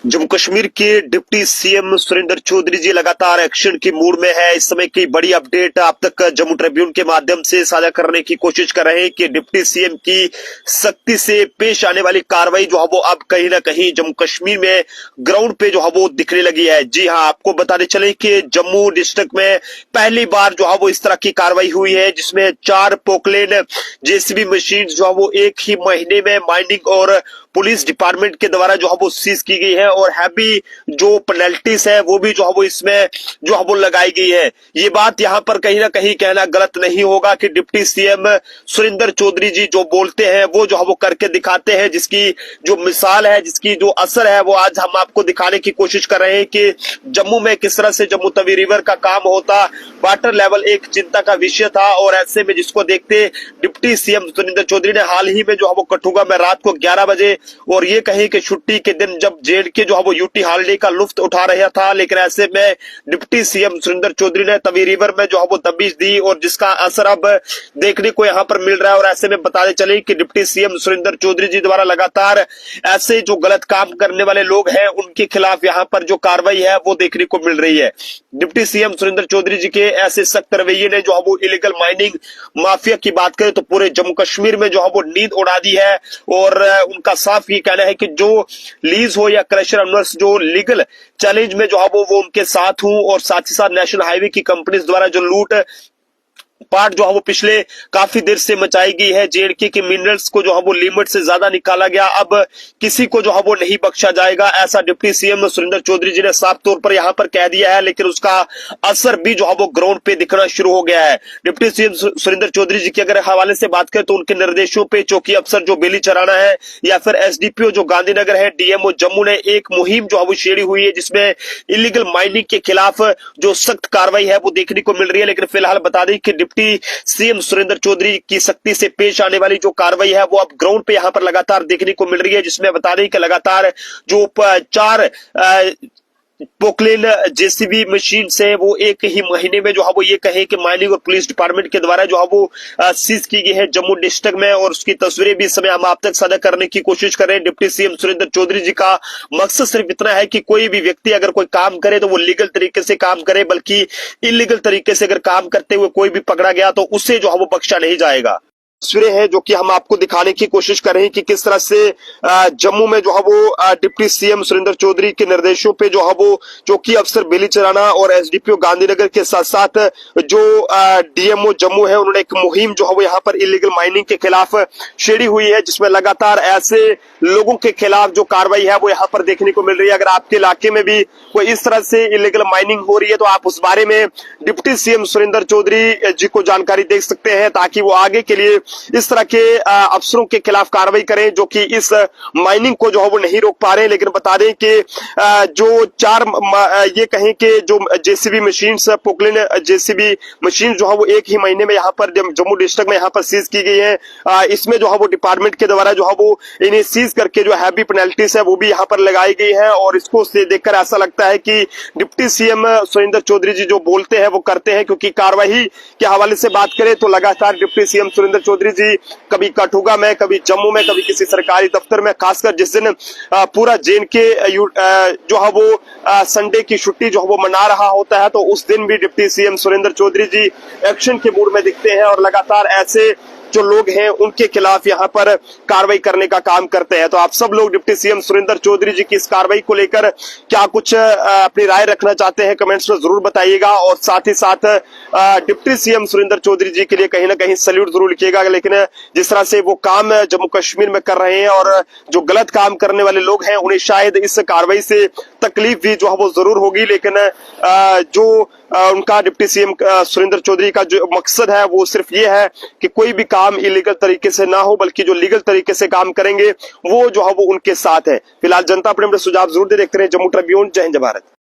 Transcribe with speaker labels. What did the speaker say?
Speaker 1: जम्मू कश्मीर के deputy CM Surendra Chaudhary जी लगातार action की मूड में है। इस समय की बड़ी अपडेट आप तक जम्मू ट्रिब्यून के माध्यम से साझा करने की कोशिश कर रहे हैं कि डिप्टी सीएम की सख्ती से पेश आने वाली कार्रवाई जो है वो अब कहीं ना कहीं जम्मू कश्मीर में ग्राउंड पे जो है वो दिखने लगी है। जी हाँ, आपको बताते चले कि जम्मू डिस्ट्रिक्ट में पहली बार जो है वो इस तरह की कार्रवाई हुई है, जिसमें 4 पोकलेन जेसीबी मशीन जो है वो एक ही महीने में माइनिंग और पुलिस डिपार्टमेंट के द्वारा जो है वो सीज की गई है और हैवी जो पेनल्टीज है वो भी जो है वो इसमें जो है वो लगाई गई है। ये बात यहाँ पर कहीं ना कहीं कहना गलत नहीं होगा कि डिप्टी सीएम सुरेंद्र चौधरी जी जो बोलते हैं वो जो है वो करके दिखाते हैं, जिसकी जो मिसाल है, जिसकी जो असर है वो आज हम आपको दिखाने की कोशिश कर रहे हैं कि जम्मू में किस तरह से जम्मू तवी रिवर का काम होता। वाटर लेवल एक चिंता का विषय था और ऐसे में जिसको देखते डिप्टी सीएम सुरेंद्र चौधरी ने हाल ही में जो है वो कठुआ में रात को 11 बजे और ये कहीं कि छुट्टी के दिन जब जेएंडके जो है वो यूटी हॉलिडे का लुफ्त उठा रहा था, लेकिन ऐसे में डिप्टी सीएम सुरेंद्र चौधरी ने तवी रिवर में जो है वो तबीज दी और जिसका असर अब देखने को यहाँ पर मिल रहा है। और ऐसे में बताते चले कि डिप्टी सीएम सुरेंद्र चौधरी जी द्वारा लगातार ऐसे जो गलत काम करने वाले लोग हैं उनके खिलाफ यहाँ पर जो कार्रवाई है वो देखने को मिल रही है। डिप्टी सीएम सुरेंद्र चौधरी जी के ऐसे सख्त रवैये ने जो है वो इलीगल माइनिंग माफिया की बात करें तो पूरे जम्मू कश्मीर में जो है वो नींद उड़ा दी है। और उनका साफ ये कहना है कि जो लीज हो या क्रशर ओनर्स जो लीगल चैलेंज में जो है वो उनके साथ हूं और साथ ही साथ नेशनल हाईवे की कंपनीज द्वारा जो लूट पार्ट जो है वो पिछले काफी देर से मचाई गई है। जेएंडके के मिनरल्स को जो है वो लिमिट से ज्यादा निकाला गया, अब किसी को जो है वो नहीं बख्शा जाएगा, ऐसा डिप्टी सीएम सुरेंद्र चौधरी जी ने साफ तौर पर यहाँ पर कह दिया है। लेकिन उसका असर भी जो है वो ग्राउंड पे दिखना शुरू हो गया है। डिप्टी सीएम सुरेंद्र चौधरी जी के अगर हवाले से बात करें तो उनके निर्देशों पे चौकी अफसर जो बेली चराना है या फिर एसडीपीओ जो गांधीनगर है, डीएमओ जम्मू ने एक मुहिम जो है वो छेड़ी हुई है जिसमें इलीगल माइनिंग के खिलाफ जो सख्त कार्रवाई है वो देखने को मिल रही है। लेकिन फिलहाल बता दें कि डिप्टी सीएम सुरेंद्र चौधरी की सख्ती से पेश आने वाली जो कार्रवाई है वो अब ग्राउंड पे यहां पर लगातार देखने को मिल रही है, जिसमें बता दें कि लगातार जो 4 पोकलेन जेसीबी मशीन से वो एक ही महीने में जो है वो ये कहे कि माइनिंग और पुलिस डिपार्टमेंट के द्वारा जो है वो सीज की गई है जम्मू डिस्ट्रिक्ट में। और उसकी तस्वीरें भी इस समय हम आप तक साझा करने की कोशिश कर रहे हैं। डिप्टी सीएम सुरेंद्र चौधरी जी का मकसद सिर्फ इतना है कि कोई भी व्यक्ति अगर कोई काम करे तो वो लीगल तरीके से काम करे, बल्कि इलीगल तरीके से अगर काम करते हुए कोई भी पकड़ा गया तो उसे जो है वो बख्शा नहीं जाएगा। तस्वीरें हैं जो कि हम आपको दिखाने की कोशिश कर रहे हैं कि किस तरह से जम्मू में जो है वो डिप्टी सीएम सुरेंद्र चौधरी के निर्देशों पे जो है वो चौकी अफसर बेली चराना और एसडीपीओ गांधीनगर के साथ साथ जो डीएमओ जम्मू है उन्होंने एक मुहिम जो है वो यहाँ पर इलीगल माइनिंग के खिलाफ छेड़ी हुई है, जिसमें लगातार ऐसे लोगों के खिलाफ जो कार्रवाई है वो यहाँ पर देखने को मिल रही है। अगर आपके इलाके में भी कोई इस तरह से इलीगल माइनिंग हो रही है तो आप उस बारे में डिप्टी सीएम सुरेंद्र चौधरी जी को जानकारी दे सकते हैं, ताकि वो आगे के लिए इस तरह के अफसरों के खिलाफ कार्रवाई करें जो कि इस माइनिंग को जो है वो नहीं रोक पा रहे हैं। लेकिन बता दें कि जो 4 ये कहें कि जो JCB machine Poclain JCB machine जो है वो एक ही महीने में यहाँ पर जम्मू डिस्ट्रिक्ट में यहाँ पर सीज की गई है। इसमें जो है वो डिपार्टमेंट के द्वारा जो है वो इन्हें सीज करके जो हैवी पेनल्टीज है वो भी यहाँ पर लगाई गई है। और इसको से देखकर ऐसा लगता है कि डिप्टी सीएम सुरेंद्र चौधरी जी जो बोलते हैं वो करते हैं, क्योंकि कार्रवाई के हवाले से बात करें तो लगातार डिप्टी सीएम सुरेंद्र चौधरी जी कभी कठुआ में, कभी जम्मू में, कभी किसी सरकारी दफ्तर में, खासकर जिस दिन पूरा जेएंडके जो है वो संडे की छुट्टी जो है वो मना रहा होता है तो उस दिन भी डिप्टी सीएम सुरेंद्र चौधरी जी एक्शन के मूड में दिखते हैं और लगातार ऐसे जो लोग हैं उनके खिलाफ यहाँ पर कार्रवाई करने का काम करते हैं। तो आप सब लोग डिप्टी सीएम सुरेंद्र चौधरी जी की इस कार्रवाई को लेकर क्या कुछ अपनी राय रखना चाहते हैं कमेंट्स में जरूर बताइएगा। और साथ ही साथ डिप्टी सीएम सुरेंद्र चौधरी जी के लिए कहीं ना कहीं सैल्यूट जरूर लिखिएगा। लेकिन जिस तरह से वो काम जम्मू कश्मीर में कर रहे हैं और जो गलत काम करने वाले लोग हैं उन्हें शायद इस कार्रवाई से तकलीफ भी जो है वो जरूर होगी, लेकिन जो उनका डिप्टी सीएम सुरेंद्र चौधरी का जो मकसद है वो सिर्फ ये है कि कोई भी काम इलीगल तरीके से ना हो, बल्कि जो लीगल तरीके से काम करेंगे वो जो है वो उनके साथ है। फिलहाल जनता अपने सुझाव जरूर दे, देखते रहे जम्मू ट्रिब्यून। जय हिंद, जय भारत।